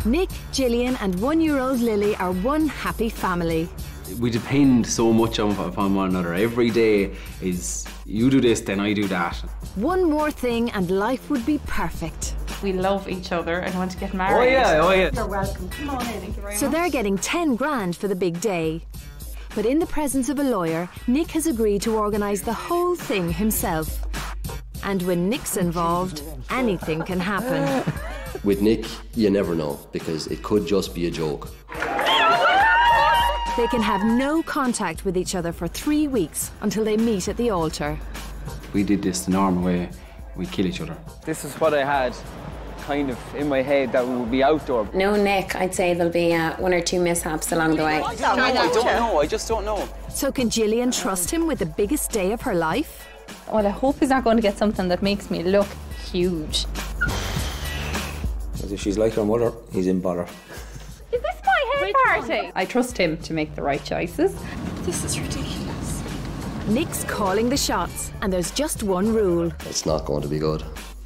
Nick, Gillian and 1-year-old Lily are one happy family. We depend so much upon one another. Every day is, you do this, then I do that. One more thing and life would be perfect. We love each other and want to get married. Oh yeah. You're welcome. Come on in. Thank you very much. So they're getting 10 grand for the big day. But in the presence of a lawyer, Nick has agreed to organise the whole thing himself. And when Nick's involved, anything can happen. With Nick, you never know, because it could just be a joke. They can have no contact with each other for 3 weeks until they meet at the altar. We did this the normal way, we kill each other. This is what I had kind of in my head, that we would be outdoor. No, Nick, I'd say there'll be 1 or 2 mishaps along the way. I don't know, I just don't know. So can Gillian trust him with the biggest day of her life? Well, I hope he's not going to get something that makes me look huge. Because if she's like her mother, he's in bother. Is this my head party? I trust him to make the right choices. This is ridiculous. Nick's calling the shots, and there's just one rule. It's not going to be good.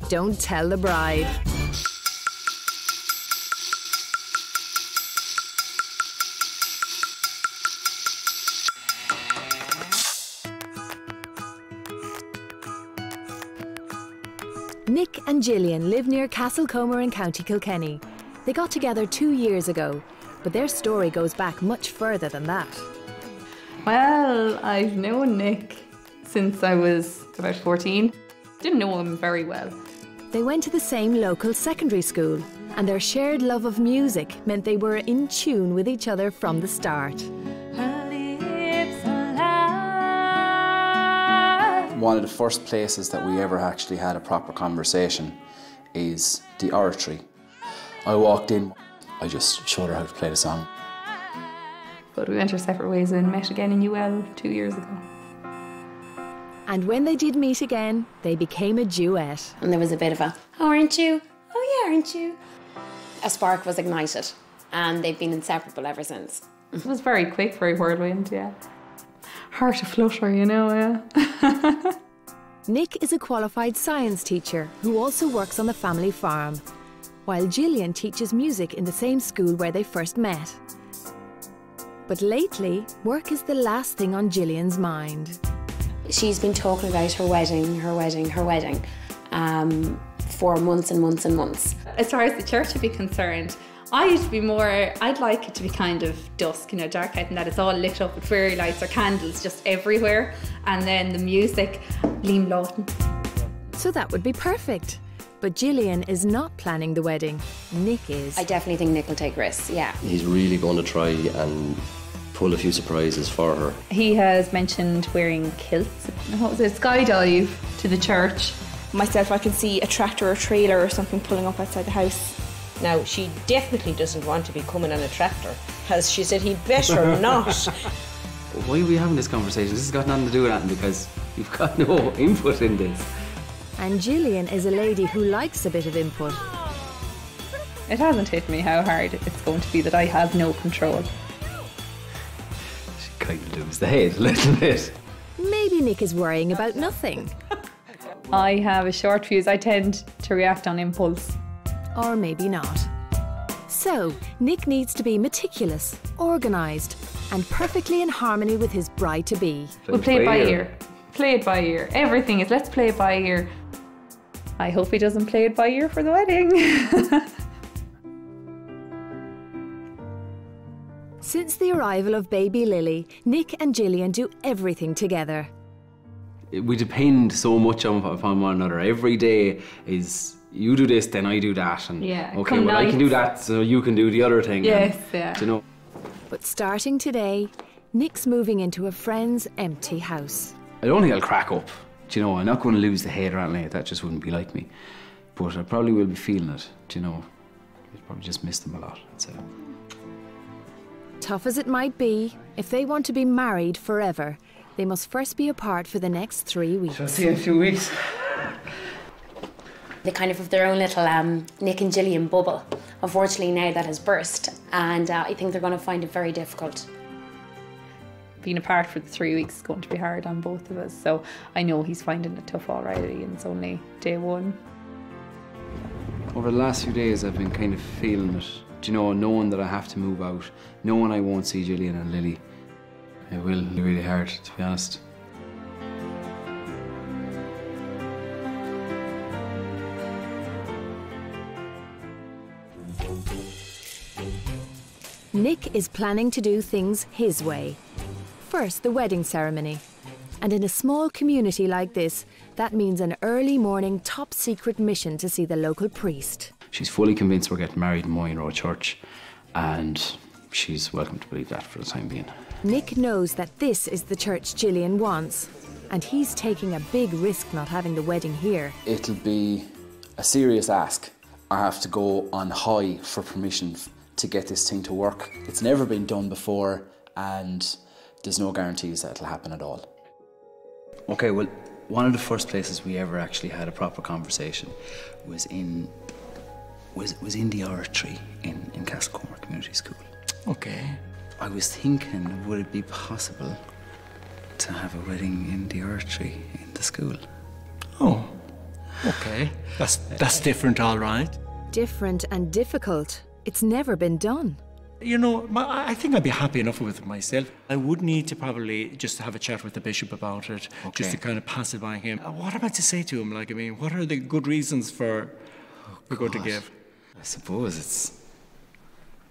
Don't tell the bride. Nick and Gillian live near Castlecomer in County Kilkenny. They got together 2 years ago, but their story goes back much further than that. Well, I've known Nick since I was about 14. Didn't know him very well. They went to the same local secondary school, and their shared love of music meant they were in tune with each other from the start. One of the first places that we ever actually had a proper conversation is the oratory. I walked in, I just showed her how to play the song. But we went our separate ways and met again in UL 2 years ago. And when they did meet again, they became a duet. And there was a bit of a, oh, aren't you? Oh, yeah, aren't you? A spark was ignited, and they've been inseparable ever since. It was very quick, very whirlwind, yeah. Heart a flutter, you know, yeah. Nick is a qualified science teacher who also works on the family farm, while Gillian teaches music in the same school where they first met. But lately, work is the last thing on Gillian's mind. She's been talking about her wedding for months and months and months. As far as the church would be concerned, I'd like it to be kind of dusk, you know, dark out, and that it's all lit up with fairy lights or candles just everywhere, and then the music, Liam Lawton. So that would be perfect. But Gillian is not planning the wedding. Nick is. I definitely think Nick will take risks, yeah. He's really going to try and pull a few surprises for her. He has mentioned wearing kilts, what was it, skydive to the church. Myself, I can see a tractor or trailer or something pulling up outside the house. Now, she definitely doesn't want to be coming on a tractor, as she said he'd better not. Why are we having this conversation? This has got nothing to do with that, because you've got no input in this. And Gillian is a lady who likes a bit of input. It hasn't hit me how hard it's going to be that I have no control. She kind of loses the head a little bit. Maybe Nick is worrying about nothing. I have a short fuse. I tend to react on impulse. Or maybe not. So, Nick needs to be meticulous, organised, and perfectly in harmony with his bride-to-be. We'll play it by ear. Play it by ear. Everything is, let's play it by ear. I hope he doesn't play it by ear for the wedding. Since the arrival of baby Lily, Nick and Gillian do everything together. We depend so much upon one another. Every day is, you do this, then I do that. And yeah, okay, well, I can do that, so you can do the other thing. Yes, and, yeah. You know. But starting today, Nick's moving into a friend's empty house. I don't think I'll crack up. Do you know, I'm not going to lose the head or anything like that. That just wouldn't be like me. But I probably will be feeling it. Do you know, I probably just miss them a lot. So. Tough as it might be, if they want to be married forever, they must first be apart for the next 3 weeks. Shall I see you in a few weeks? They kind of have their own little Nick and Gillian bubble. Unfortunately, now that has burst, and I think they're going to find it very difficult. Being apart for the 3 weeks is going to be hard on both of us, so I know he's finding it tough already, and it's only day one. Over the last few days, I've been kind of feeling it Do you know, knowing that I have to move out, knowing I won't see Gillian and Lily, it will be really hard, to be honest. Nick is planning to do things his way. First, the wedding ceremony. And in a small community like this, that means an early morning top secret mission to see the local priest. She's fully convinced we're getting married in Moyne Road Church, and she's welcome to believe that for the time being. Nick knows that this is the church Gillian wants, and he's taking a big risk not having the wedding here. It'll be a serious ask. I have to go on high for permission to get this thing to work. It's never been done before, and there's no guarantees that it'll happen at all. Okay, well, one of the first places we ever actually had a proper conversation was in the oratory in Castlecomer Community School. Okay. I was thinking, would it be possible to have a wedding in the oratory in the school? Oh, okay. That's different, all right. Different and difficult. It's never been done. You know, I think I'd be happy enough with it myself. I would need to probably just have a chat with the bishop about it, just to kind of pass it by him. What am I to say to him? Like, I mean, what are the good reasons we're going to give? I suppose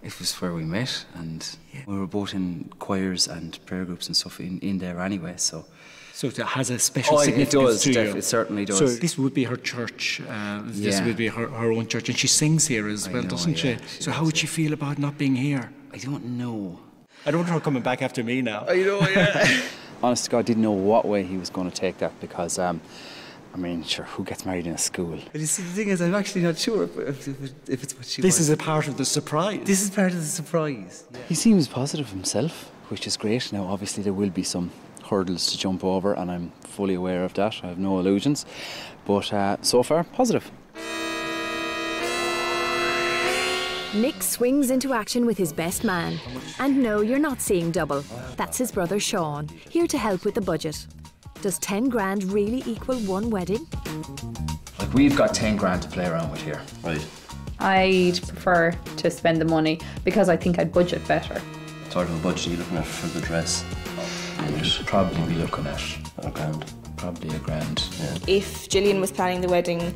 it was where we met, and we were both in choirs and prayer groups and stuff in there anyway, so... So it has a special significance to you? It certainly does. So this would be her church, this would be her own church, and she sings here as well, doesn't she? So how would she feel about not being here? I don't know. I don't want her coming back after me now. I know, yeah. Honest to God, I didn't know what way he was going to take that, because, I mean, sure, who gets married in a school? But you see, the thing is, I'm actually not sure if it's what she wants. This is a part of the surprise. This is part of the surprise. Yeah. He seems positive himself, which is great. Now, obviously, there will be some hurdles to jump over, and I'm fully aware of that. I have no illusions, but so far, positive. Nick swings into action with his best man. And no, you're not seeing double. That's his brother Sean, here to help with the budget. Does 10 grand really equal one wedding? Like, we've got 10 grand to play around with here. Right. I'd prefer to spend the money because I think I'd budget better. What sort of a budget are you looking at for the dress? You'd probably be looking at £1,000. Probably £1,000. Yeah. If Gillian was planning the wedding,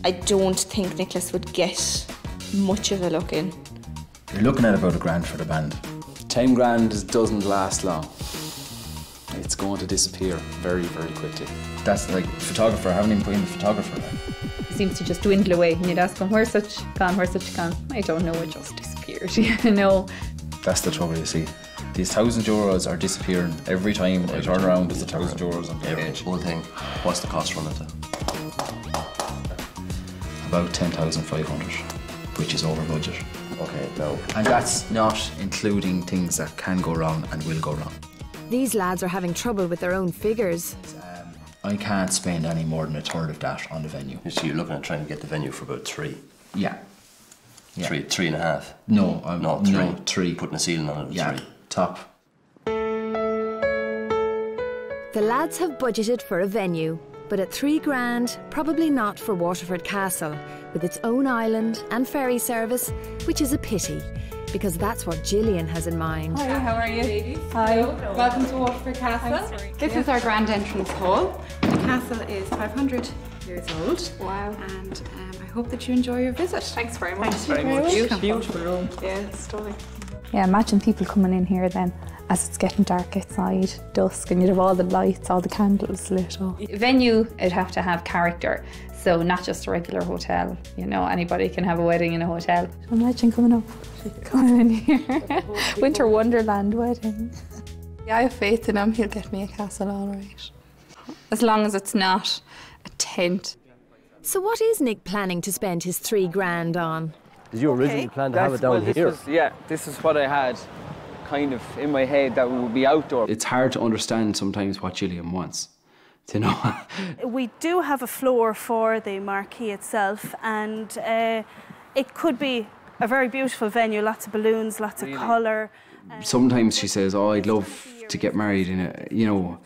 I don't think Nicholas would get much of a look in. You're looking at about £1,000 for the band. 10 grand doesn't last long. It's going to disappear very, very quickly. That's like photographer. I haven't even put in the photographer. It seems to just dwindle away, and you'd ask him, where's such gone, where's such gone? I don't know, it just disappeared, you know. That's the trouble, you see. These €1,000 are disappearing every time I turn around. There's €1,000 on the page. Whole thing. What's the cost run at that? About 10,500, which is over budget. Okay, no. And that's not including things that can go wrong and will go wrong. These lads are having trouble with their own figures. I can't spend any more than a third of that on the venue. So you're looking at trying to get the venue for about 3? Yeah. Three and a half? No, no, 3. No, 3. Putting a ceiling on it at 3. Top. The lads have budgeted for a venue, but at 3 grand, probably not for Waterford Castle, with its own island and ferry service, which is a pity, because that's what Gillian has in mind. Hi, how are you? Hi, welcome to Waterford Castle. This is our grand entrance hall. The castle is 500 years old. Wow. And I hope that you enjoy your visit. Thanks very much. Thanks very much. Beautiful room. Yeah, it's stunning. Yeah, imagine people coming in here then as it's getting dark outside, dusk, and you'd have all the lights, all the candles lit up. Venue, it'd have to have character, so not just a regular hotel. You know, anybody can have a wedding in a hotel. Imagine coming in here. Winter Wonderland wedding. Yeah, I have faith in him. He'll get me a castle all right. As long as it's not a tent. So what is Nick planning to spend his 3 grand on? Did you originally plan to have it down here? This is what I had kind of in my head, that we would be outdoor. It's hard to understand sometimes what Gillian wants, you know. We do have a floor for the marquee itself, and it could be a very beautiful venue, lots of balloons, lots of colour. Sometimes she says, oh, I'd love to get married in a, you know,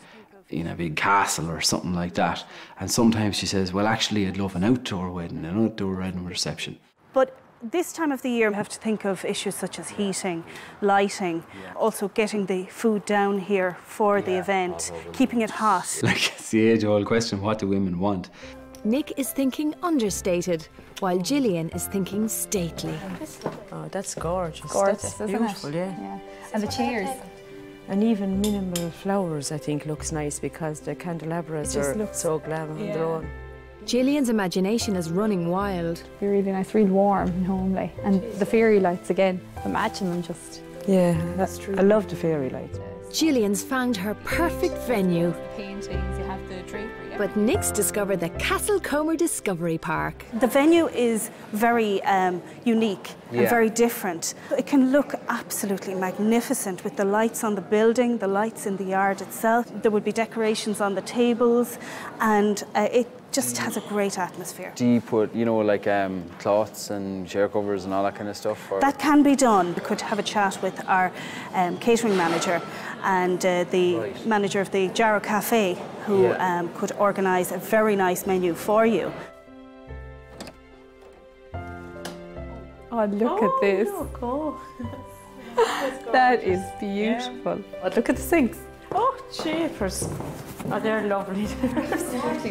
in a big castle or something like that. And sometimes she says, well, actually, I'd love an outdoor wedding, an outdoor wedding reception. But This time of the year, we have to think of issues such as heating, lighting, also getting the food down here for the event, keeping it hot. Like, it's the age-old question, what do women want? Nick is thinking understated, while Gillian is thinking stately. Oh, that's gorgeous. Gorgeous, that's isn't beautiful, it? yeah. And the chairs. And even minimal flowers, I think, looks nice because the candelabras are so glam on their own. Gillian's imagination is running wild. Be really nice, real warm and homely. And the fairy lights again, imagine them just. Yeah, that's true. I love the fairy lights. Gillian's found her perfect venue. Paintings, you have the drapery. But Nick's discovered the Castlecomer Discovery Park. The venue is very unique and very different. It can look absolutely magnificent with the lights on the building, the lights in the yard itself. There would be decorations on the tables, and it just has a great atmosphere. Do you put, you know, like cloths and chair covers and all that kind of stuff? Or? That can be done. We could have a chat with our catering manager and the manager of the Jarrow Cafe, who could organise a very nice menu for you. Oh, look at this. That is beautiful. Oh, look at the sinks. Oh, jeepers. Oh, they're lovely.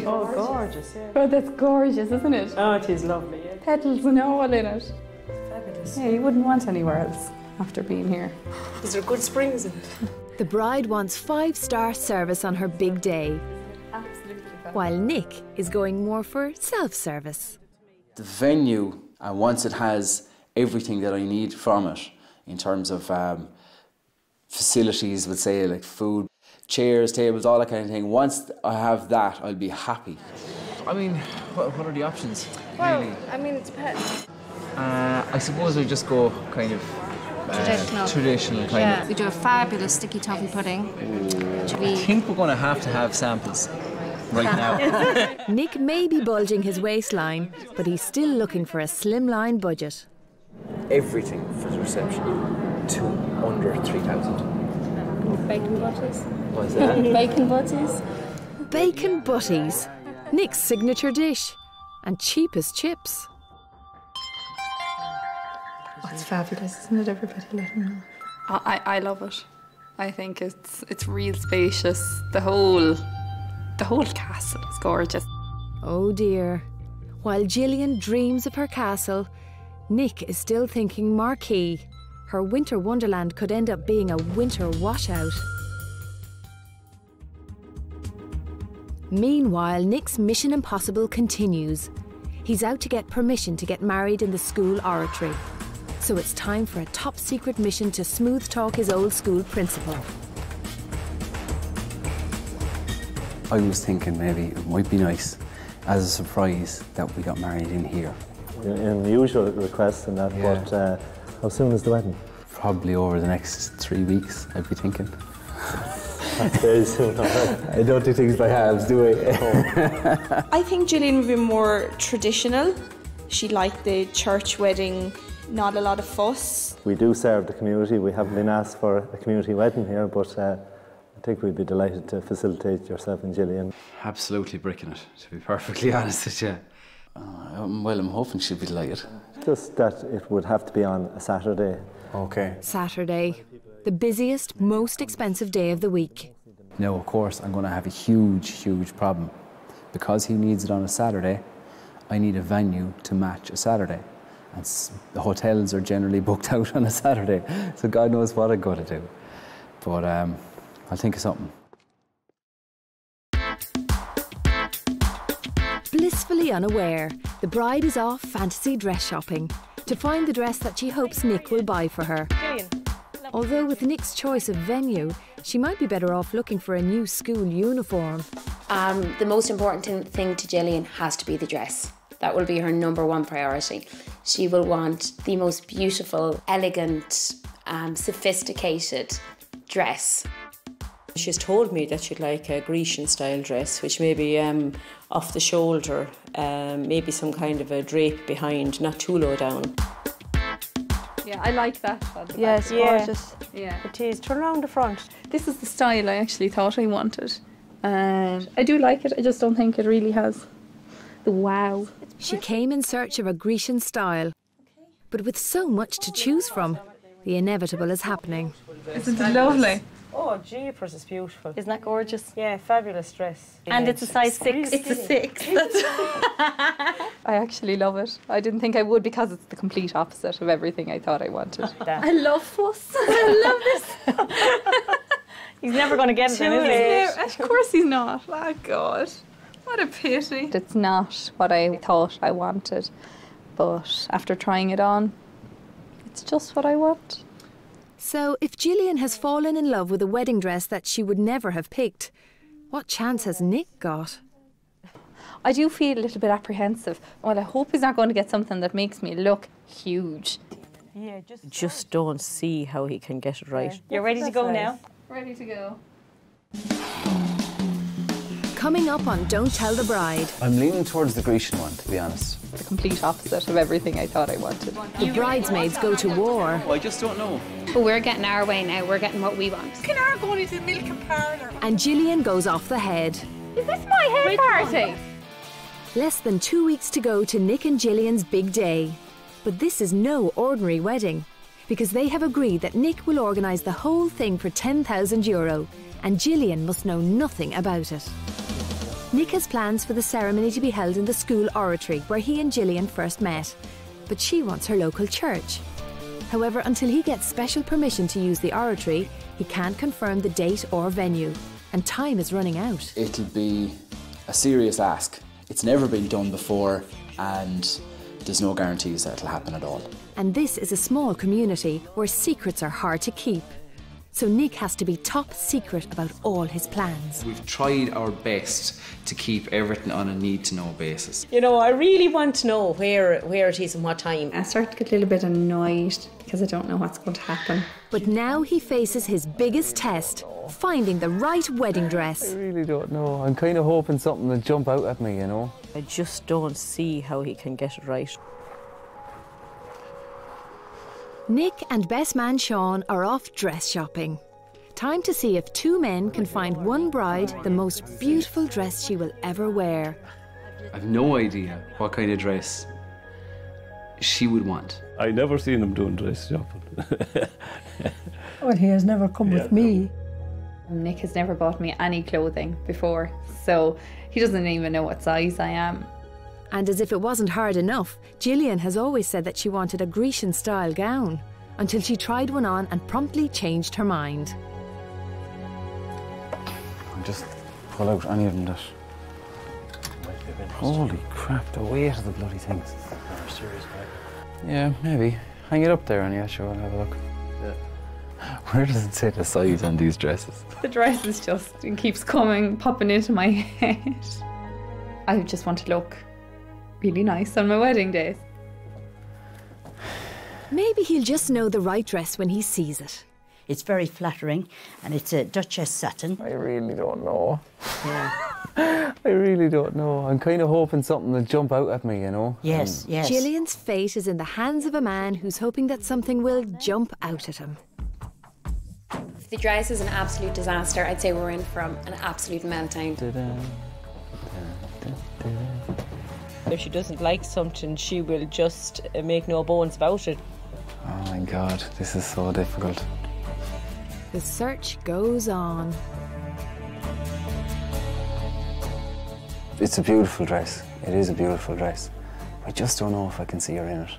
Oh, gorgeous. Yeah. Oh, that's gorgeous, isn't it? Oh, it is lovely. Yeah. Petals and all in it. Fabulous. Yeah, you wouldn't want anywhere else after being here. Is there good springs in it? The bride wants 5-star service on her big day, while Nick is going more for self-service. The venue, once it has everything that I need from it, in terms of facilities, would say, like food, chairs, tables, all that kind of thing, once I have that, I'll be happy. I mean, what are the options, Well, really? I mean, it depends. I suppose we'll just go kind of traditional kind of. We do a fabulous sticky toffee pudding. I think we're going to have samples right now. Nick may be bulging his waistline, but he's still looking for a slimline budget. Everything for the reception to under 3,000. Bacon butties. What's that? Bacon butties. Bacon butties, Nick's signature dish, and cheap as chips. Oh, it's fabulous, isn't it? Everybody let him know. I love it. I think it's real spacious. The whole castle is gorgeous. Oh dear. While Gillian dreams of her castle, Nick is still thinking marquee. Her winter wonderland could end up being a winter washout. Meanwhile, Nick's mission impossible continues. He's out to get permission to get married in the school oratory. So it's time for a top secret mission to smooth talk his old school principal. I was thinking maybe it might be nice as a surprise that we got married in here. Unusual request and that, but how soon is the wedding? Probably over the next 3 weeks, I'd be thinking. That's very soon. I don't do things by halves, do I? I think Gillian would be more traditional. She liked the church wedding, not a lot of fuss. We do serve the community. We haven't been asked for a community wedding here, but I think we'd be delighted to facilitate yourself and Gillian. Absolutely bricking it, to be perfectly honest with you. Well, I'm hoping she'll be delighted. Just that it would have to be on a Saturday. Okay. Saturday, the busiest, most expensive day of the week. Now, of course, I'm going to have a huge problem. Because he needs it on a Saturday, I need a venue to match a Saturday. And the hotels are generally booked out on a Saturday, so God knows what I'm going to do. But I'll think of something. Blissfully unaware, the bride is off fantasy dress shopping to find the dress that she hopes Nick will buy for her. Although with Nick's choice of venue, she might be better off looking for a new school uniform. The most important thing to Gillian has to be the dress. That will be her #1 priority. She will want the most beautiful, elegant, sophisticated dress. She's told me that she'd like a Grecian style dress, which may be off the shoulder, maybe some kind of a drape behind, not too low down. Yeah, I like that. Yeah, it's gorgeous. Yeah. It is. Turn around the front. This is the style I actually thought I wanted. And I do like it, I just don't think it really has the wow. She came in search of a Grecian style, But with so much to choose from, the inevitable is happening. Isn't it lovely? Oh, jeepers, it's beautiful. Isn't that gorgeous? Yeah, fabulous dress. And it's a size 6. It's a 6. I actually love it. I didn't think I would because it's the complete opposite of everything I thought I wanted. I love fuss. I love this. He's never going to get it then, is he? Of course he's not. Oh, God. What a pity. It's not what I thought I wanted, but after trying it on, it's just what I want. So, if Gillian has fallen in love with a wedding dress that she would never have picked, what chance has Nick got? I do feel a little bit apprehensive. Well, I hope he's not going to get something that makes me look huge. Yeah, just don't see how he can get it right. You're ready to go now? Ready to go. Coming up on Don't Tell the Bride. I'm leaning towards the Grecian one, to be honest. The complete opposite of everything I thought I wanted. The bridesmaids go to war. I just don't know. But we're getting our way now. We're getting what we want. Can I go into the milk and parlour? And Gillian goes off the head. Is this my head party? Less than 2 weeks to go to Nick and Gillian's big day. But this is no ordinary wedding, because they have agreed that Nick will organise the whole thing for €10,000 and Gillian must know nothing about it. Nick has plans for the ceremony to be held in the school oratory where he and Gillian first met, but she wants her local church. However, until he gets special permission to use the oratory, he can't confirm the date or venue, and time is running out. It'll be a serious ask. It's never been done before, and there's no guarantees that it'll happen at all. And this is a small community where secrets are hard to keep. So Nick has to be top secret about all his plans. We've tried our best to keep everything on a need-to-know basis. You know, I really want to know where it is and what time. I start to get a little bit annoyed because I don't know what's going to happen. But now he faces his biggest test, finding the right wedding dress. I really don't know. I'm kind of hoping something will jump out at me, you know. I just don't see how he can get it right. Nick and best man Sean are off dress shopping. Time to see if two men can find one bride the most beautiful dress she will ever wear. I've no idea what kind of dress she would want. I never seen him doing dress shopping. Well, he has never come with me. Nick has never bought me any clothing before, so he doesn't even know what size I am. And as if it wasn't hard enough, Gillian has always said that she wanted a Grecian-style gown, until she tried one on and promptly changed her mind. Just pull out any of them that... Holy crap, the weight of the bloody things. Yeah, maybe. Hang it up there and yeah, sure, I'll have a look. Yeah. Where does it say the size on these dresses? The dress is just, it keeps popping into my head. I just want to look really nice on my wedding day. Maybe he'll just know the right dress when he sees it. It's very flattering, and it's a Duchess satin. I really don't know. Yeah. I really don't know. I'm kind of hoping something will jump out at me, you know. Yes, yes. Gillian's fate is in the hands of a man who's hoping that something will jump out at him. If the dress is an absolute disaster, I'd say we're in for an absolute meltdown. If she doesn't like something, she will just make no bones about it. Oh my God, this is so difficult. The search goes on. It's a beautiful dress. It is a beautiful dress. I just don't know if I can see her in it.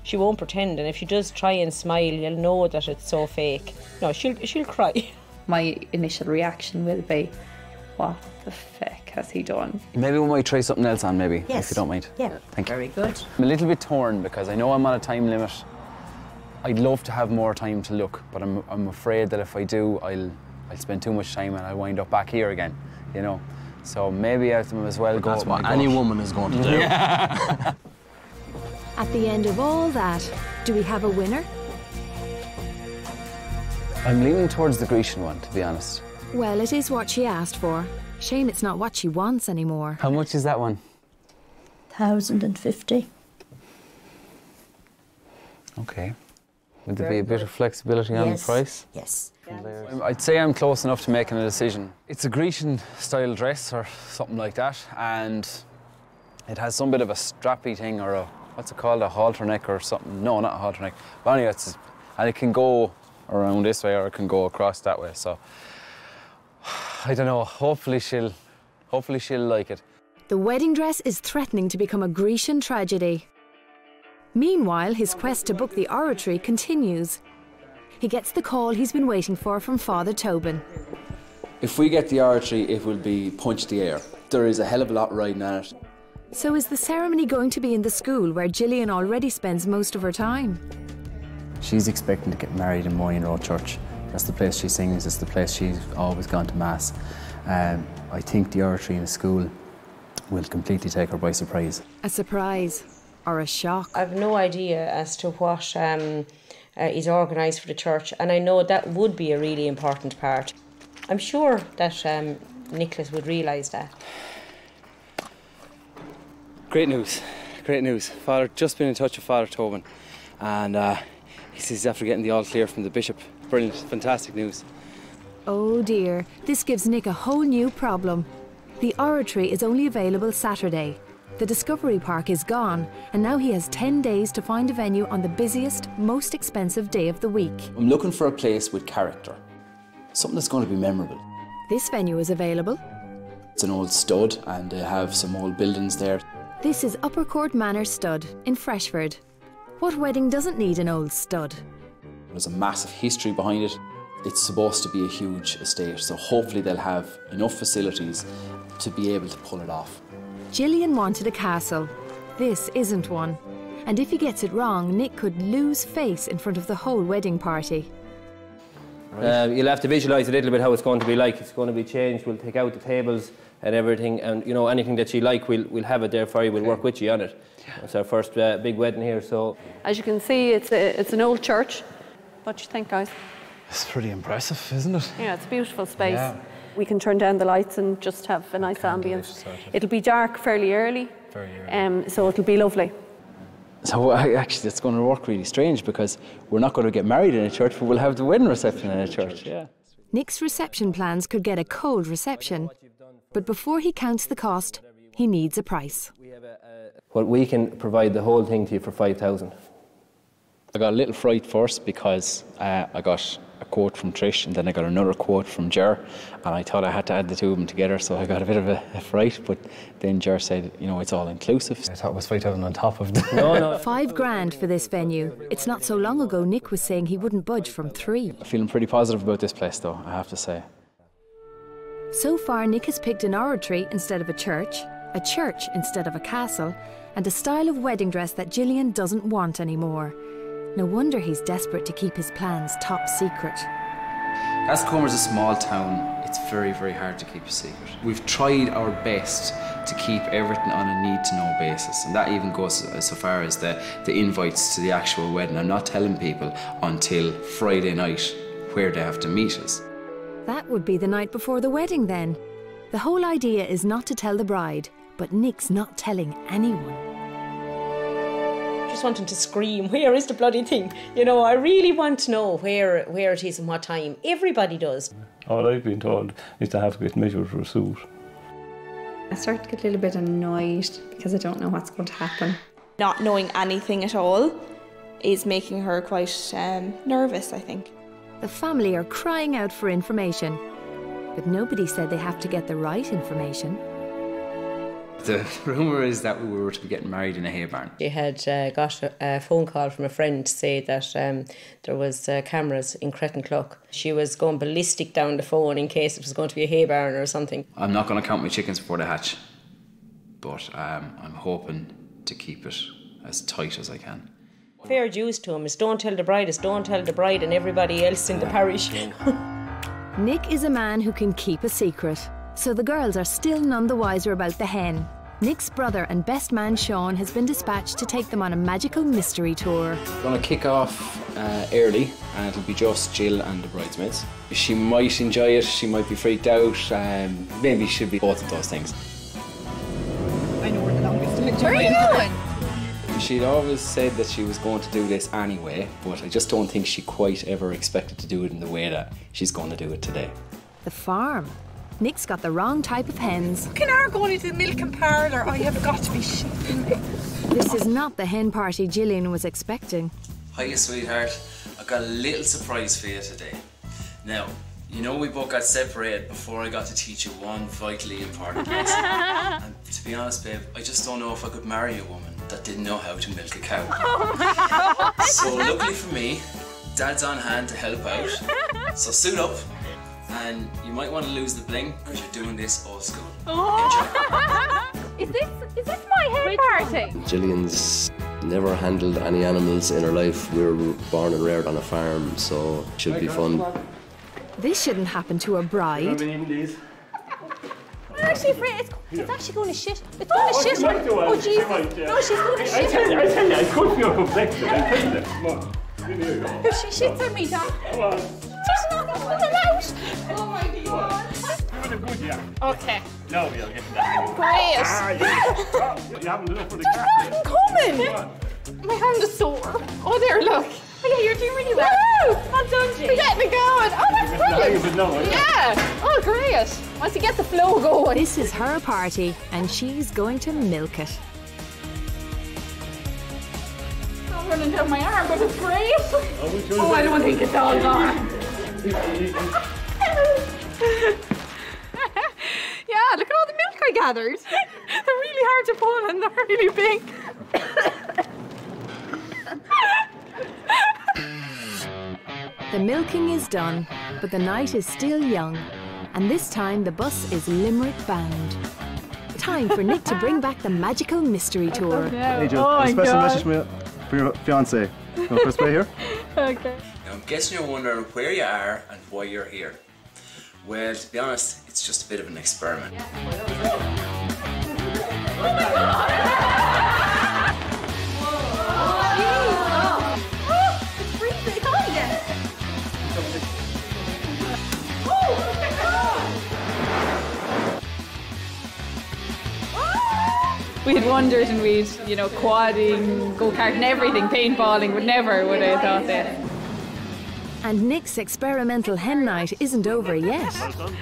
She won't pretend, and if she does try and smile, you'll know that it's so fake. No, she'll cry. My initial reaction will be, what the feck has he done? Maybe we might try something else on, maybe, yes. if you don't mind. Yeah, thank you. Very good. I'm a little bit torn because I know I'm on a time limit. I'd love to have more time to look, but I'm afraid that if I do, I'll spend too much time and I'll wind up back here again, you know. So maybe I might as well go. That's what any woman is going to do. Yeah. At the end of all that, do we have a winner? I'm leaning towards the Grecian one, to be honest. Well, it is what she asked for. Shame it's not what she wants anymore. How much is that one? 1,050. Okay. Would there be a bit of flexibility on the price? Yes. I'd say I'm close enough to making a decision. It's a Grecian-style dress or something like that, and it has some bit of a strappy thing or what's it called, a halter neck or something? No, not a halter neck. But anyway, and it can go around this way or it can go across that way. So I don't know. Hopefully she'll like it. The wedding dress is threatening to become a Grecian tragedy. Meanwhile, his quest to book the oratory continues. He gets the call he's been waiting for from Father Tobin. If we get the oratory, it will be punch the air. There is a hell of a lot riding on it. So is the ceremony going to be in the school where Gillian already spends most of her time? She's expecting to get married in Moyne Road Church. That's the place she sings, it's the place she's always gone to Mass. I think the oratory in the school will completely take her by surprise. A surprise or a shock? I've no idea as to what is organised for the church, and I know that would be a really important part. I'm sure that Nicholas would realise that. Great news, great news. Father, just been in touch with Father Tobin, and he says he's after getting the all clear from the bishop. Brilliant, fantastic news. Oh dear, this gives Nick a whole new problem. The oratory is only available Saturday. The Discovery Park is gone, and now he has 10 days to find a venue on the busiest, most expensive day of the week. I'm looking for a place with character. Something that's going to be memorable. This venue is available. It's an old stud, and they have some old buildings there. This is Upper Court Manor Stud in Freshford. What wedding doesn't need an old stud? There's a massive history behind it. It's supposed to be a huge estate, so hopefully they'll have enough facilities to be able to pull it off. Gillian wanted a castle. This isn't one. And if he gets it wrong, Nick could lose face in front of the whole wedding party. You'll have to visualise a little bit how it's going to be like. It's going to be changed. We'll take out the tables and everything, and you know, anything that you like, we'll have it there for you. We'll work with you on it. It's our first big wedding here, so. As you can see, it's an old church. What do you think, guys? It's pretty impressive, isn't it? Yeah, it's a beautiful space. Yeah. We can turn down the lights and just have a nice ambience. It'll be dark fairly early, so it'll be lovely. So actually it's going to work really strange because we're not going to get married in a church, but we'll have the wedding reception in a church. Yeah. Nick's reception plans could get a cold reception, but before he counts the cost, he needs a price. Well, we can provide the whole thing to you for 5,000. I got a little fright first because I got a quote from Trish and then I got another quote from Ger, and I thought I had to add the two of them together, so I got a bit of a fright, but then Ger said, you know, it's all inclusive. I thought it was 5,000 on top of it. No. 5 grand for this venue. It's not so long ago Nick was saying he wouldn't budge from 3. I'm feeling pretty positive about this place though, I have to say. So far Nick has picked an oratory instead of a church instead of a castle, and a style of wedding dress that Gillian doesn't want anymore. No wonder he's desperate to keep his plans top secret. Castlecomer is a small town. It's very, very hard to keep a secret. We've tried our best to keep everything on a need-to-know basis, and that even goes so far as the invites to the actual wedding. I'm not telling people until Friday night where they have to meet us. That would be the night before the wedding then. The whole idea is not to tell the bride, but Nick's not telling anyone. Just wanting to scream, where is the bloody thing? You know, I really want to know where it is and what time. Everybody does. All I've been told is to have to get measured for a suit. I start to get a little bit annoyed because I don't know what's going to happen. Not knowing anything at all is making her quite nervous, I think. The family are crying out for information, but nobody said they have to get the right information. The rumour is that we were to be getting married in a hay barn. She had got a phone call from a friend to say that there was cameras in Cretton-Clough. She was going ballistic down the phone in case it was going to be a hay barn or something. I'm not going to count my chickens before they hatch, but I'm hoping to keep it as tight as I can. Fair dues to him is don't tell the bride and everybody else in the parish. Nick is a man who can keep a secret, so the girls are still none the wiser about the hen. Nick's brother and best man Sean has been dispatched to take them on a magical mystery tour. We're going to kick off early, and it'll be just Jill and the bridesmaids. She might enjoy it, she might be freaked out, maybe she'll be both of those things. I know we're the longest in Victoria. Where are you going? She'd always said that she was going to do this anyway, but I just don't think she quite ever expected to do it in the way that she's going to do it today. The farm. Nick's got the wrong type of hens. Fucking are going into the milking parlour. Oh, you've got to be shitting me. This is not the hen party Gillian was expecting. Hiya, sweetheart. I've got a little surprise for you today. Now, you know we both got separated before I got to teach you one vitally important lesson. And to be honest, babe, I just don't know if I could marry a woman that didn't know how to milk a cow. Oh my God. So luckily for me, Dad's on hand to help out. So suit up, and you might want to lose the bling because you're doing this old school. Oh. Is this my hen party? Gillian's never handled any animals in her life. We were born and reared on a farm, so it should be fun. This shouldn't happen to a bride. I'm actually afraid it's actually going to shit. It's going to shit. Oh, Jesus. No, she's going to shit. I tell you, I could feel complexion. I tell you that. Come on. If she shits on me, Dad. Come on. She's not coming out. Oh my God. Give it a good yak. Okay. No, we'll get that. Great. You haven't enough for the There's cat. nothing coming. My hand is sore. Oh, there, look. Oh, yeah, you're doing really well. Woo! Well done, Jane. You're getting it going. Oh, that's brilliant. Yeah. Oh, great. Once you get the flow going. This is her party, and she's going to milk it. It's not running down my arm, but it's great. Oh, I don't think it's all gone. Yeah, look at all the milk I gathered. They're really hard to pull and they're really big. The milking is done, but the night is still young, and this time the bus is Limerick bound. Time for Nick to bring back the magical mystery tour. Hey Jill, a special message for your fiancé. You want first way here? Okay. Now, I'm guessing you're wondering where you are and why you're here. Well, to be honest, it's just a bit of an experiment. Oh my God! It's freezing. Come on again. We had wondered, and we'd, you know, quadding, go-karting, everything, paintballing, would I have thought this. And Nick's experimental hen night isn't over yet. Come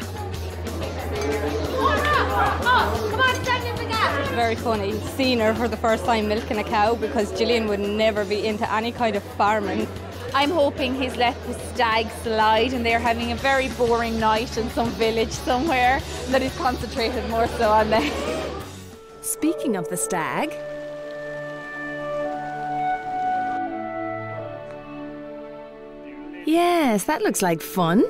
on, stand in the gap. It's very funny seeing her for the first time milking a cow, because Gillian would never be into any kind of farming. I'm hoping he's let the stag slide and they're having a very boring night in some village somewhere, that he's concentrated more so on that. Speaking of the stag, yes, that looks like fun.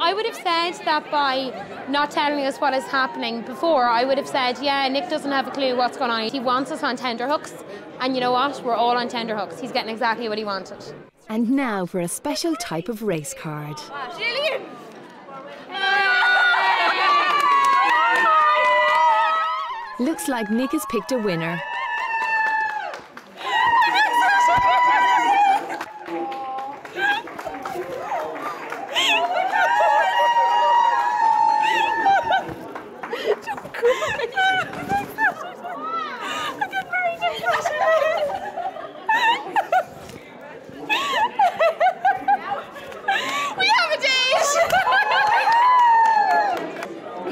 I would have said that by not telling us what is happening before, I would have said, yeah, Nick doesn't have a clue what's going on. He wants us on tenterhooks, and you know what? We're all on tenterhooks. He's getting exactly what he wanted. And now for a special type of race card. Gillian! Looks like Nick has picked a winner.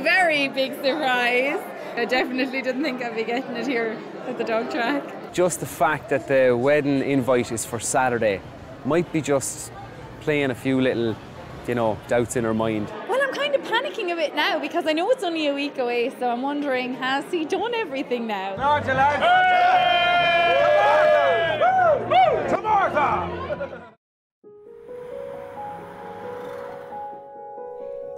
Very big surprise. I definitely didn't think I'd be getting it here at the dog track. Just the fact that the wedding invite is for Saturday might be just playing a few little, you know, doubts in her mind. Well, I'm kind of panicking a bit now because I know it's only a week away, so I'm wondering, has he done everything now?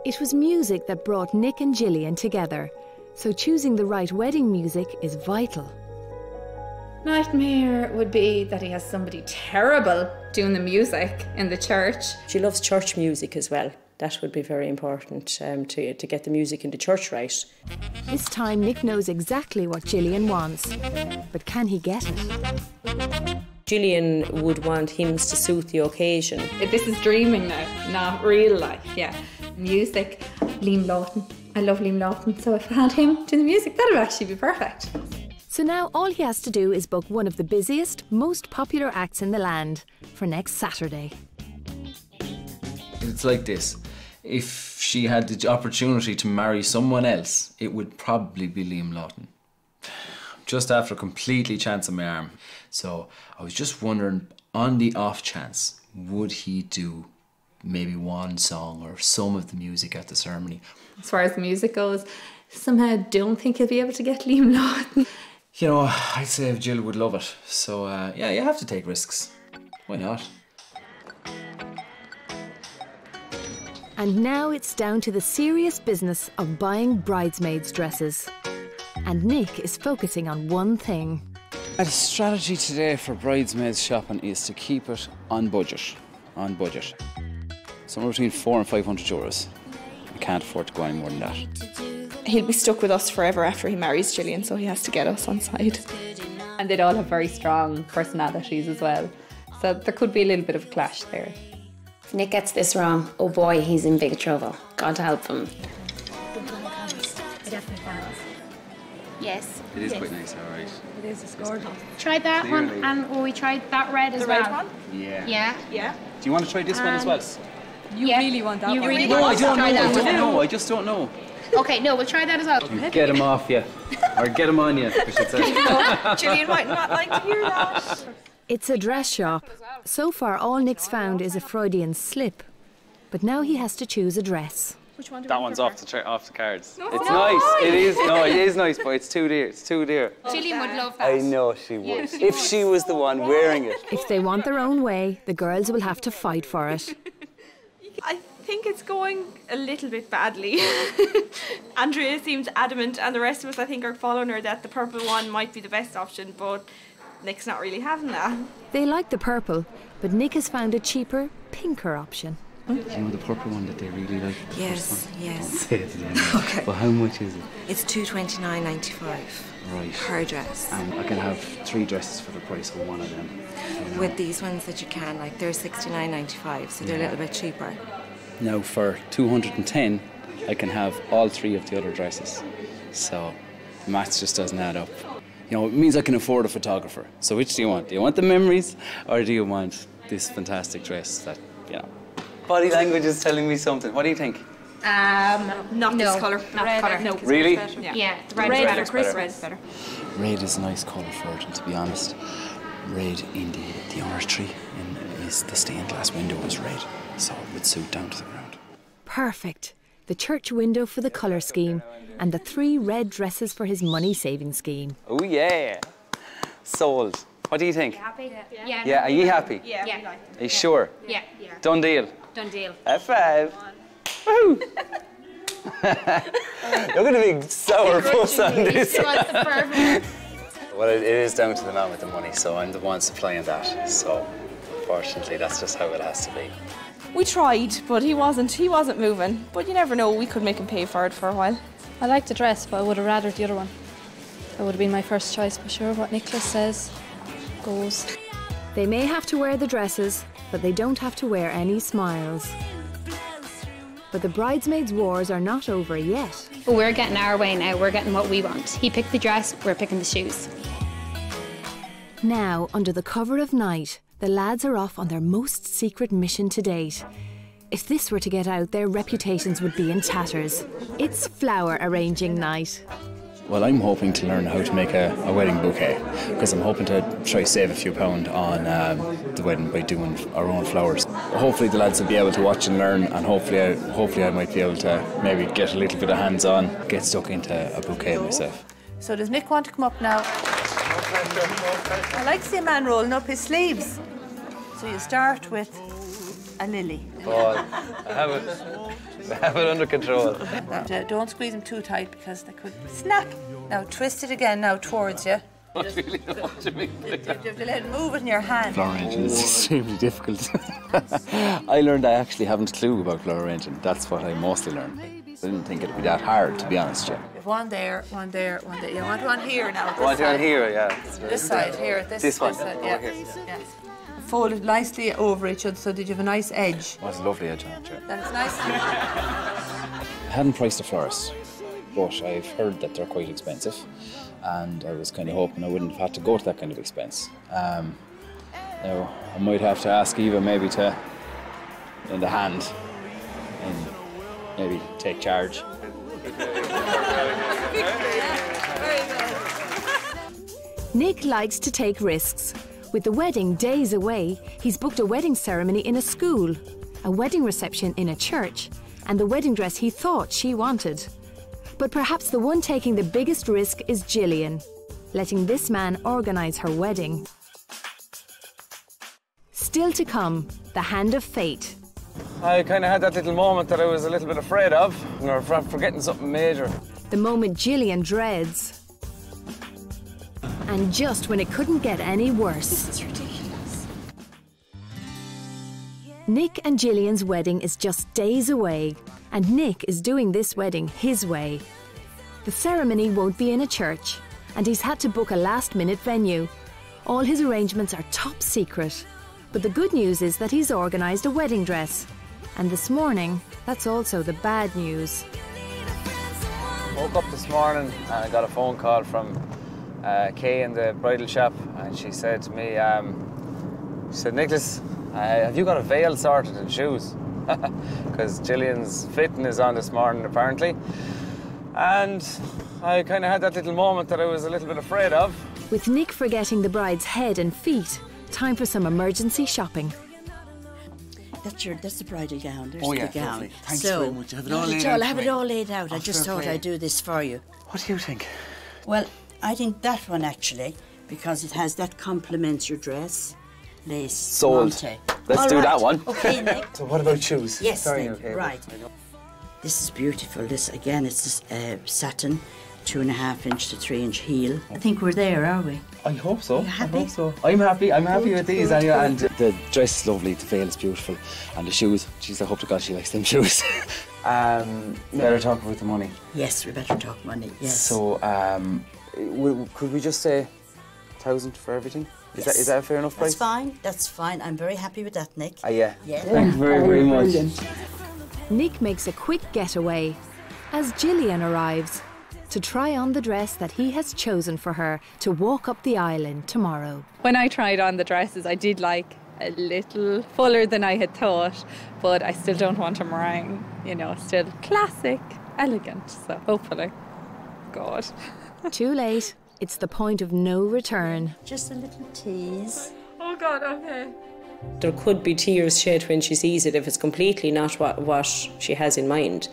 It was music that brought Nick and Gillian together, so choosing the right wedding music is vital. Nightmare would be that he has somebody terrible doing the music in the church. She loves church music as well. That would be very important to get the music in the church right. This time Nick knows exactly what Gillian wants, but can he get it? Gillian would want hymns to suit the occasion. This is dreaming now, not real life, yeah. Music, Liam Lawton. I love Liam Lawton, so if I had him do the music, that would actually be perfect. So now all he has to do is book one of the busiest, most popular acts in the land for next Saturday. It's like this. If she had the opportunity to marry someone else, it would probably be Liam Lawton. Just after completely chancing my arm. So I was just wondering, on the off chance, would he do maybe one song or some of the music at the ceremony? As far as the music goes, somehow I don't think he'll be able to get Liam Lawton. You know, I'd say Jill would love it. So yeah, you have to take risks. Why not? And now it's down to the serious business of buying bridesmaids' dresses. And Nick is focusing on one thing. A strategy today for bridesmaids shopping is to keep it on budget. On budget. Somewhere between €400 and €500. I can't afford to go any more than that. He'll be stuck with us forever after he marries Gillian, so he has to get us on side. And they'd all have very strong personalities as well. So there could be a little bit of a clash there. If Nick gets this wrong, oh boy, he's in big trouble. God help him. Yes. It is quite nice, all right. It is, it's gorgeous. Tried that Clearly. one, and we tried that red as well. The red one? Yeah. Yeah. Yeah. Do you want to try this one as well? You really want that You one? really No, I want to don't know. try I that don't one. know. I just don't know. Okay, no, we'll try that as well. Get him off you. Or get him on you, I should say. Gillian might not like to hear that. It's a dress shop. So far, all Nick's found is a Freudian slip. But now he has to choose a dress. Which one do That we one's prefer? off the cards. No, It's no. nice. It is. No, it is nice, but it's too dear. It's too dear. Gillian would love that. I know she would. If she was the one wearing it. If they want their own way, the girls will have to fight for it. I think it's going a little bit badly. Andrea seems adamant, and the rest of us, I think, are following her that the purple one might be the best option, but Nick's not really having that. They like the purple, but Nick has found a cheaper, pinker option. Do you know the purple one that they really like? The Yes, first one? yes. Don't say it again. Okay. But how much is it? It's $229.95 Right. per dress. And I can have 3 dresses for the price of one of them. You know? With these ones that you can, like they're $69.95, so they're a little bit cheaper. Now for 210, I can have all 3 of the other dresses. So the maths just doesn't add up. You know, it means I can afford a photographer. So which do you want? Do you want the memories, or do you want this fantastic dress that, you know? Body language is telling me something. What do you think? Not this colour. Not the colour. No. Really? Yeah, the red, Red is for better. Christmas. Better. Red is a nice colour for it, and to be honest, red in the oratory is the stained glass window is red, so it would suit down to the ground. Perfect. The church window for the colour scheme and the 3 red dresses for his money-saving scheme. Oh yeah! Sold. What do you think? Happy? Yeah. Yeah, are you happy? Yeah. Yeah. Are you sure? Yeah. Done deal. Done deal. High five. Woo! Look at the big sour puss on this. She wants the perfect. Well, it is down to the man with the money, so I'm the one supplying that. So, unfortunately, that's just how it has to be. We tried, but he wasn't moving. But you never know, we could make him pay for it for a while. I like the dress, but I would have rather the other one. That would have been my first choice, but sure, what Nicholas says goes. They may have to wear the dresses, but they don't have to wear any smiles. But the bridesmaids' wars are not over yet. But we're getting our way now. We're getting what we want. He picked the dress, we're picking the shoes. Now, under the cover of night, the lads are off on their most secret mission to date. If this were to get out, their reputations would be in tatters. It's flower arranging night. Well, I'm hoping to learn how to make a wedding bouquet, because I'm hoping to try save a few pound on the wedding by doing our own flowers. Hopefully the lads will be able to watch and learn, and hopefully I might be able to maybe get a little bit of hands-on, get stuck into a bouquet myself. So does Nick want to come up now? I like to see a man rolling up his sleeves. So you start with a lily. Paul, I have it under control. Now, don't squeeze them too tight because they could snap. Now twist it again now towards you. I really don't want to make You have to let it move it in your hand. flower arranging is extremely difficult. I learned I actually haven't a clue about flower arranging. That's what I mostly learned. I didn't think it'd be that hard, to be honest, yeah. One there, one there, one there. You want one here now? One here, yeah. This side, here. This one. side, yeah. Yes. Fold it nicely over each other so that you have a nice edge. That's a lovely edge on it, yeah. Then it's nice. I hadn't priced a florist, but I've heard that they're quite expensive, and I was kind of hoping I wouldn't have had to go to that kind of expense. Now, I might have to ask Eva maybe to lend a hand and maybe take charge. Nick likes to take risks. With the wedding days away, he's booked a wedding ceremony in a school, a wedding reception in a church, and the wedding dress he thought she wanted. But perhaps the one taking the biggest risk is Gillian, letting this man organise her wedding. Still to come, the hand of fate. I kind of had that little moment that I was a little bit afraid of, or forgetting something major. The moment Gillian dreads. And just when it couldn't get any worse. This is ridiculous. Nick and Gillian's wedding is just days away, and Nick is doing this wedding his way. The ceremony won't be in a church, and he's had to book a last-minute venue. All his arrangements are top secret. But the good news is that he's organised a wedding dress. And this morning, that's also the bad news. Woke up this morning and I got a phone call from Kay in the bridal shop, and she said to me, she said, Nicholas, have you got a veil sorted and shoes? Because Gillian's fitting is on this morning apparently. And I kind of had that little moment that I was a little bit afraid of. With Nick forgetting the bride's head and feet, time for some emergency shopping. That's the bridal gown. There's oh, yeah, the gown. Lovely. Thanks so, very much. You have it all laid out. I have it all laid out. I just thought I'd do this for you. What do you think? Well, I think that one actually, because it has that complements your dress. Lace. Sold. Monte. Let's do that one. Okay, Nick. So what about shoes? Yes, Sorry, Nick. okay, right. This is beautiful. This again, it's satin. 2.5-inch to 3-inch heel. I think we're there, are we? I hope so. Are you happy? I hope so. I'm happy. I'm happy with these good, anyway. good. And the dress is lovely. The veil is beautiful, and the shoes. Jeez, I hope to God she likes them shoes. Better talk about the money. Yes, we better talk money. Yes. So, could we just say 1,000 for everything? Is that a fair enough price? That's fine. That's fine. I'm very happy with that, Nick. Yeah. Yeah. Thank you very, very much. Nick makes a quick getaway as Gillian arrives to try on the dress that he has chosen for her to walk up the aisle in tomorrow. When I tried on the dresses, I did like a little fuller than I had thought, but I still don't want a meringue, you know, still classic, elegant, so hopefully. God. Too late. It's the point of no return. Just a little tease. Oh God, okay. There could be tears shed when she sees it if it's completely not what she has in mind.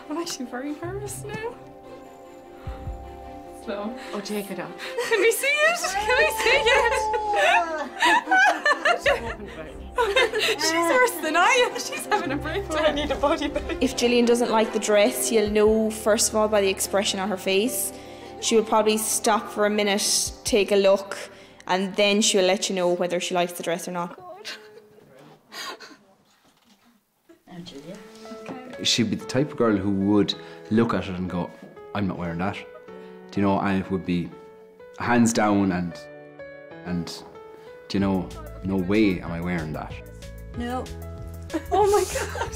I'm actually very nervous now. Slow. Oh, take it off. Can we see it? Can we see it? She's worse than I am. She's having a breakdown. I need a body bag. If Gillian doesn't like the dress, you'll know first of all by the expression on her face. She will probably stop for a minute, take a look, and then she'll let you know whether she likes the dress or not. She'd be the type of girl who would look at it and go, I'm not wearing that. Do you know, and it would be hands down and do you know, no way am I wearing that. No. Oh my God.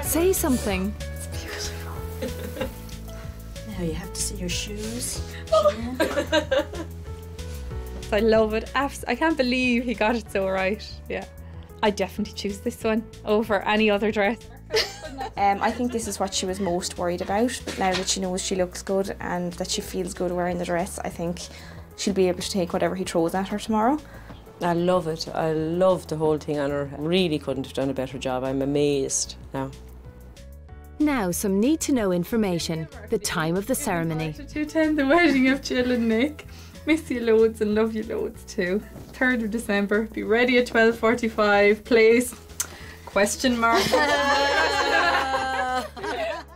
Say something. Now you have to see your shoes. I love it. I can't believe he got it so right. Yeah. I definitely choose this one over any other dress. I think this is what she was most worried about, but now that she knows she looks good and that she feels good wearing the dress, I think she'll be able to take whatever he throws at her tomorrow. I love it. I love the whole thing on her. Really couldn't have done a better job. I'm amazed now. Now some need-to-know information. The time of the ceremony. To attend the wedding of Jill and Nick. Miss you loads and love you loads too. 3rd of December. Be ready at 12:45. Place? Question mark.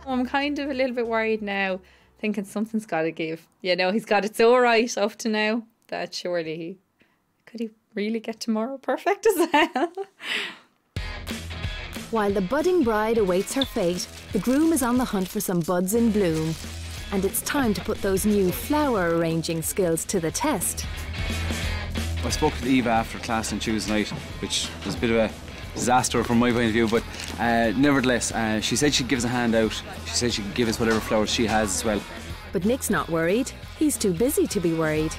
I'm kind of a little bit worried now, thinking something's got to give. You know, he's got it so right up to now that surely could he really get tomorrow perfect as well. While the budding bride awaits her fate, The groom is on the hunt for some buds in bloom, and it's time to put those new flower arranging skills to the test. I spoke to Eva after class on Tuesday night, which was a bit of a disaster from my point of view, but nevertheless, she said she'd give us a hand out. She said she'd give us whatever flowers she has as well. But Nick's not worried. He's too busy to be worried.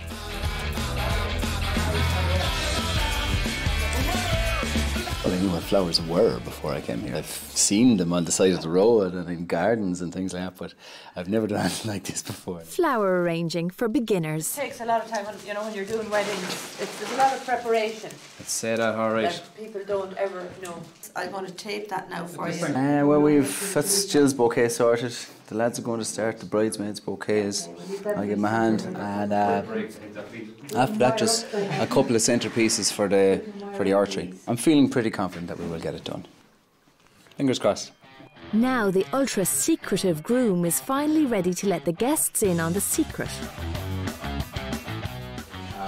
Well, I knew what flowers were before I came here. I've seen them on the side of the road and in gardens and things like that, but I've never done anything like this before. Flower arranging for beginners. It takes a lot of time, when you're doing weddings. There's a lot of preparation. Let's say that, all right. That people don't ever know. I'm going to tape that now for you. Well, that's Jill's bouquet sorted. The lads are going to start the bridesmaids' bouquets. I'll give them a hand, and after that, just a couple of centerpieces for the archery. I'm feeling pretty confident that we will get it done. Fingers crossed. Now the ultra-secretive groom is finally ready to let the guests in on the secret.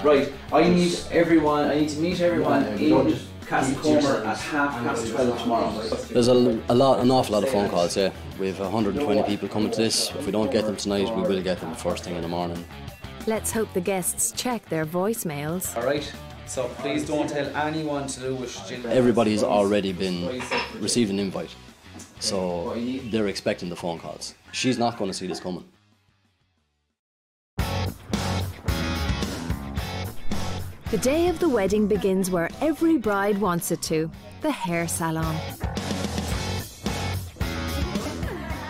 Right, I need to meet everyone in Castlecomer at 12:30 tomorrow. There's an awful lot of phone calls, yeah. We have 120 people coming to this. If we don't get them tonight, we will get them first thing in the morning. Let's hope the guests check their voicemails. All right, so please don't tell anyone to do with Jill. Everybody's already received an invite, so they're expecting the phone calls. She's not going to see this coming. The day of the wedding begins where every bride wants it to, the hair salon.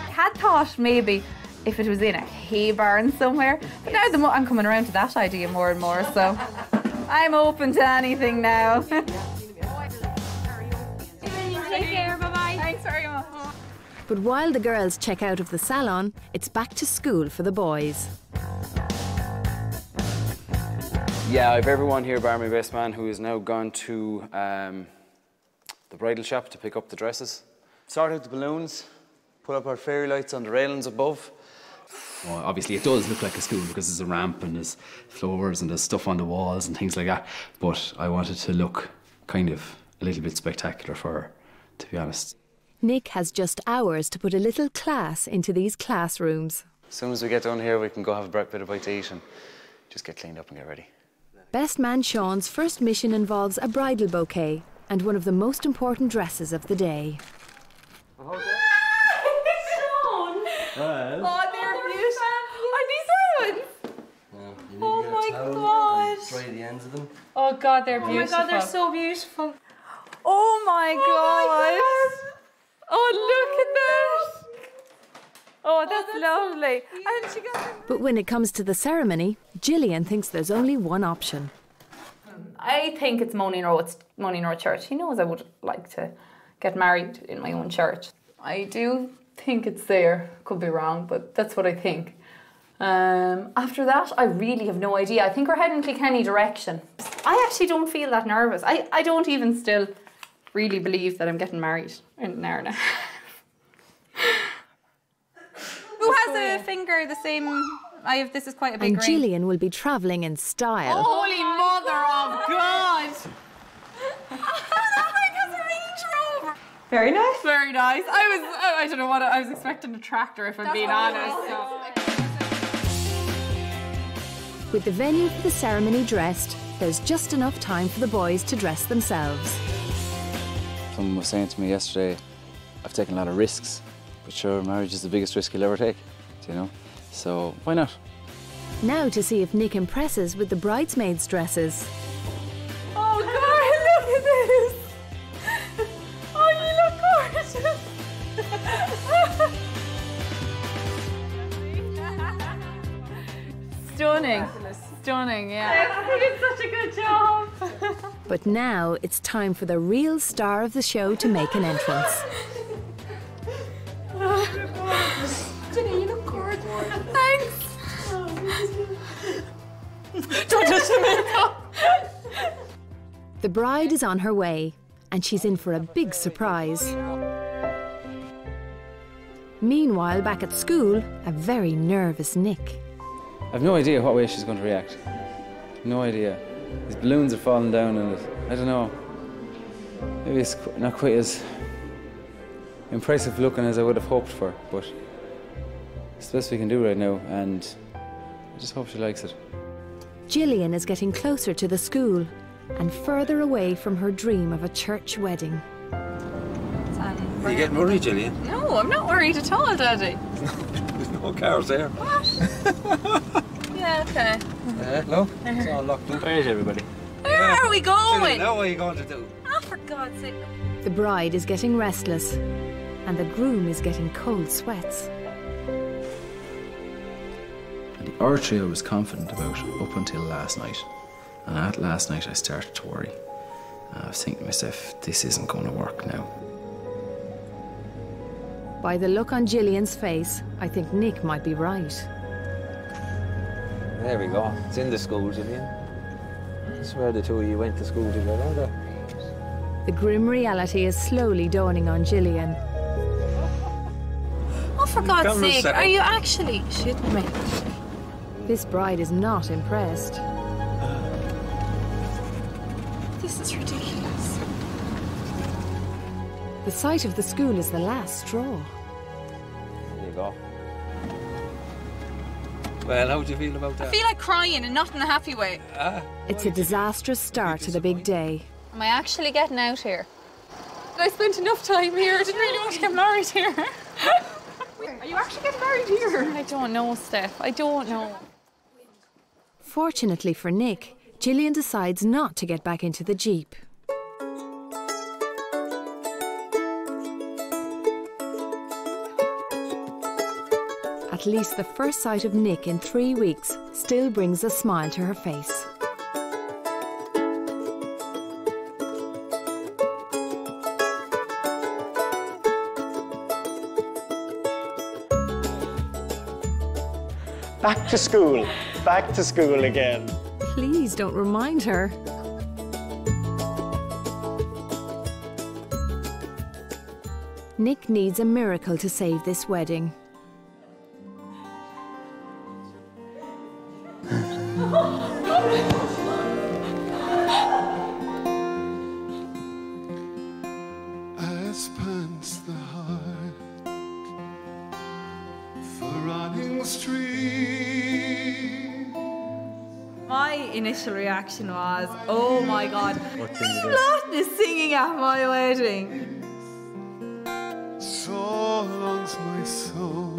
Had thought maybe if it was in a hay barn somewhere, but now I'm coming around to that idea more and more, so I'm open to anything now. Take care, bye-bye. Thanks very much. But while the girls check out of the salon, it's back to school for the boys. Yeah, I've everyone here bar my best man who has now gone to the bridal shop to pick up the dresses. Sort out the balloons, put up our fairy lights on the railings above. Well, obviously it does look like a school because there's a ramp and there's floors and there's stuff on the walls and things like that, but I wanted to look kind of a little bit spectacular for her, to be honest. Nick has just hours to put a little class into these classrooms. As soon as we get done here, we can go have a bit of bite to eat and just get cleaned up and get ready. Best man Sean's first mission involves a bridal bouquet and one of the most important dresses of the day. Sean! Oh, they're beautiful. Are these ones? Oh my God! Try the ends of them. Oh God, they're beautiful. Oh my God, they're so beautiful. Oh my God! Oh, look at that! Oh, that's lovely. And she got... But when it comes to the ceremony, Gillian thinks there's only one option. I think it's Moaning Road Church. He knows I would like to get married in my own church. I do think it's there. Could be wrong, but that's what I think. After that, I really have no idea. I think we're heading Kilkenny direction. I actually don't feel that nervous. I don't even still really believe that I'm getting married in an hour and a half. Who has a finger the same? This is quite a big and ring. Gillian will be travelling in style. Holy Mother of God! Very nice. Very nice. I don't know what I was expecting a tractor if I'm being honest. With the venue for the ceremony dressed, there's just enough time for the boys to dress themselves. Someone was saying to me yesterday, I've taken a lot of risks, but sure, marriage is the biggest risk you'll ever take, you know? So why not? Now to see if Nick impresses with the bridesmaids' dresses. Oh God, look at this! Oh, you look gorgeous! Stunning. Stunning, yeah. I think it's such a good job. But now it's time for the real star of the show to make an entrance. Jenny, you look gorgeous. Thanks. Don't touch the makeup. The bride is on her way, and she's in for a big surprise. Meanwhile, back at school, a very nervous Nick. I've no idea what way she's going to react. No idea. These balloons are falling down and I don't know. Maybe it's not quite as impressive looking as I would have hoped for, but it's the best we can do right now, and I just hope she likes it. Gillian is getting closer to the school and further away from her dream of a church wedding. Are you getting worried, Gillian? No, I'm not worried at all, Daddy. There's no cars there. What? Yeah, okay. Look, it's all locked up. Where is everybody? Where are we going? Now what are you going to do? Oh, for God's sake. The bride is getting restless and the groom is getting cold sweats. And the other trio I was confident about up until last night. And at last night I started to worry. I was thinking to myself, this isn't going to work now. By the look on Gillian's face, I think Nick might be right. There we go. It's in the school, Gillian. That's where the two of you went to school together, aren't they? The grim reality is slowly dawning on Gillian. Oh, for God's sake, are you actually shitting me? This bride is not impressed. This is ridiculous. The sight of the school is the last straw. There you go. Well, how do you feel about that? I feel like crying and not in a happy way. It's a disastrous start to the big day. Am I actually getting out here? I spent enough time here. I didn't really want to get married here. Are you actually getting married here? I don't know, Steph. I don't know. Fortunately for Nick, Gillian decides not to get back into the Jeep. At least the first sight of Nick in 3 weeks still brings a smile to her face. Back to school. Back to school again. Please don't remind her. Nick needs a miracle to save this wedding. As pants the heart for running street. My initial reaction was, oh my God, What can you do? Lawton is singing at my wedding. So longs my soul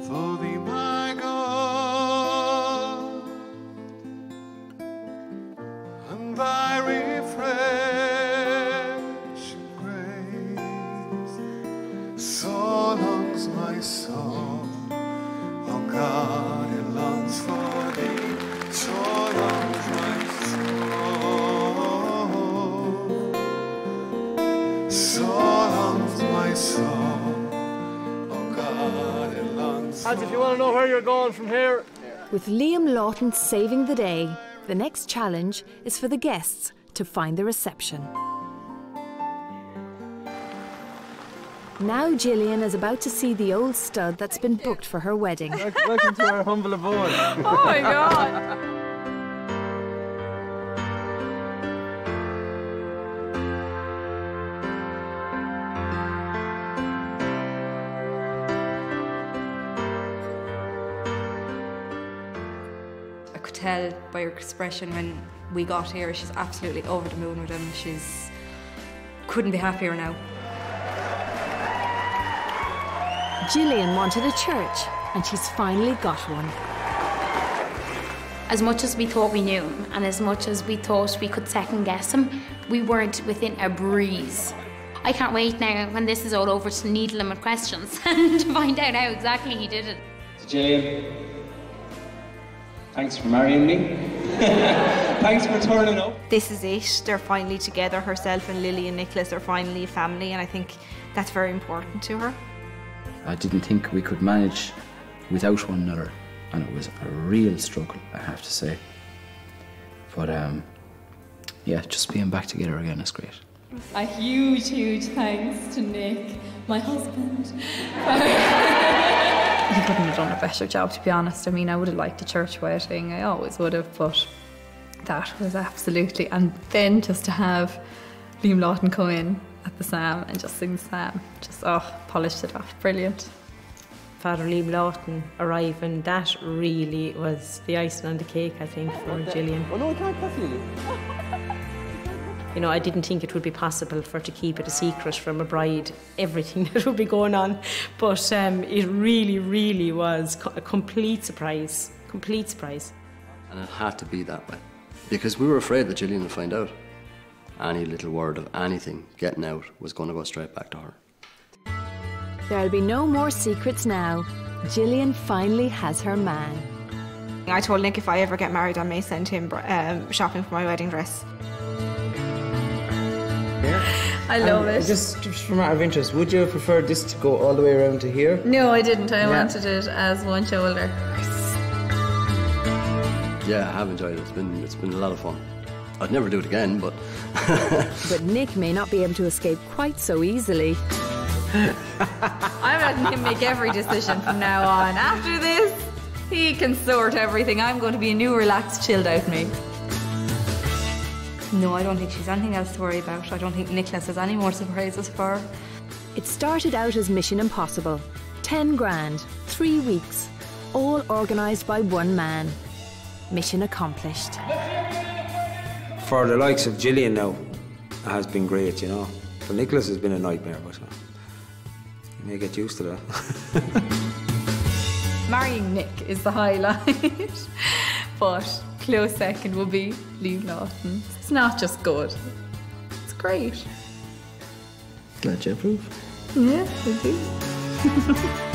for thee, my God, and thy refreshing grace. So longs my soul, oh God, it longs for thee. So longs my soul. So longs my soul, oh God, it longs. Lads, if you want to know where you're going from here, With Liam Lawton saving the day, the next challenge is for the guests to find the reception. Now Gillian is about to see the old stud that's been booked for her wedding. welcome to our humble abode. Oh my God. I could tell by her expression when we got here, she's absolutely over the moon with him. She's couldn't be happier now. Gillian wanted a church, and she's finally got one. As much as we thought we knew him, and as much as we thought we could second guess him, we weren't within a breeze. I can't wait now, when this is all over, to needle him with questions and to find out how exactly he did it. Gillian, thanks for marrying me. Thanks for turning up. This is it. They're finally together. Herself and Lily and Nicholas are finally a family, and I think that's very important to her. I didn't think we could manage without one another, and it was a real struggle, I have to say. But yeah, just being back together again is great. A huge, huge thanks to Nick, my husband. He couldn't have done a better job, to be honest. I mean, I would have liked a church wedding, I always would have, but that was absolutely... And then just to have Liam Lawton come in at at the psalm and just sing the psalm. Just, polished it off. Brilliant. Father Liam Lawton arriving, that really was the icing on the cake, I think, for Gillian. Oh no, I can't pass you. You know, I didn't think it would be possible for her to keep it a secret from a bride, everything that would be going on. But it really, really was a complete surprise. Complete surprise. And it had to be that way. Because we were afraid that Gillian would find out. Any little word of anything getting out was going to go straight back to her. There'll be no more secrets now. Gillian finally has her man. I told Nick if I ever get married, I may send him shopping for my wedding dress. I love it. Just from out of interest, would you have preferred this to go all the way around to here? No, I didn't. I wanted it as one shoulder. Yeah, I have enjoyed it. It's been a lot of fun. I'd never do it again, but... But Nick may not be able to escape quite so easily. I'm letting him make every decision from now on. After this, he can sort everything. I'm going to be a new, relaxed, chilled out me. No, I don't think she's anything else to worry about. I don't think Nicholas has any more surprises for her. It started out as Mission Impossible. 10 grand, 3 weeks, all organised by one man. Mission accomplished. For the likes of Gillian now, it has been great, you know. For Nicholas has been a nightmare, but you may get used to that. Marrying Nick is the highlight, but close second will be Liam Lawton. It's not just good, it's great. Glad you approve. Yeah, I do.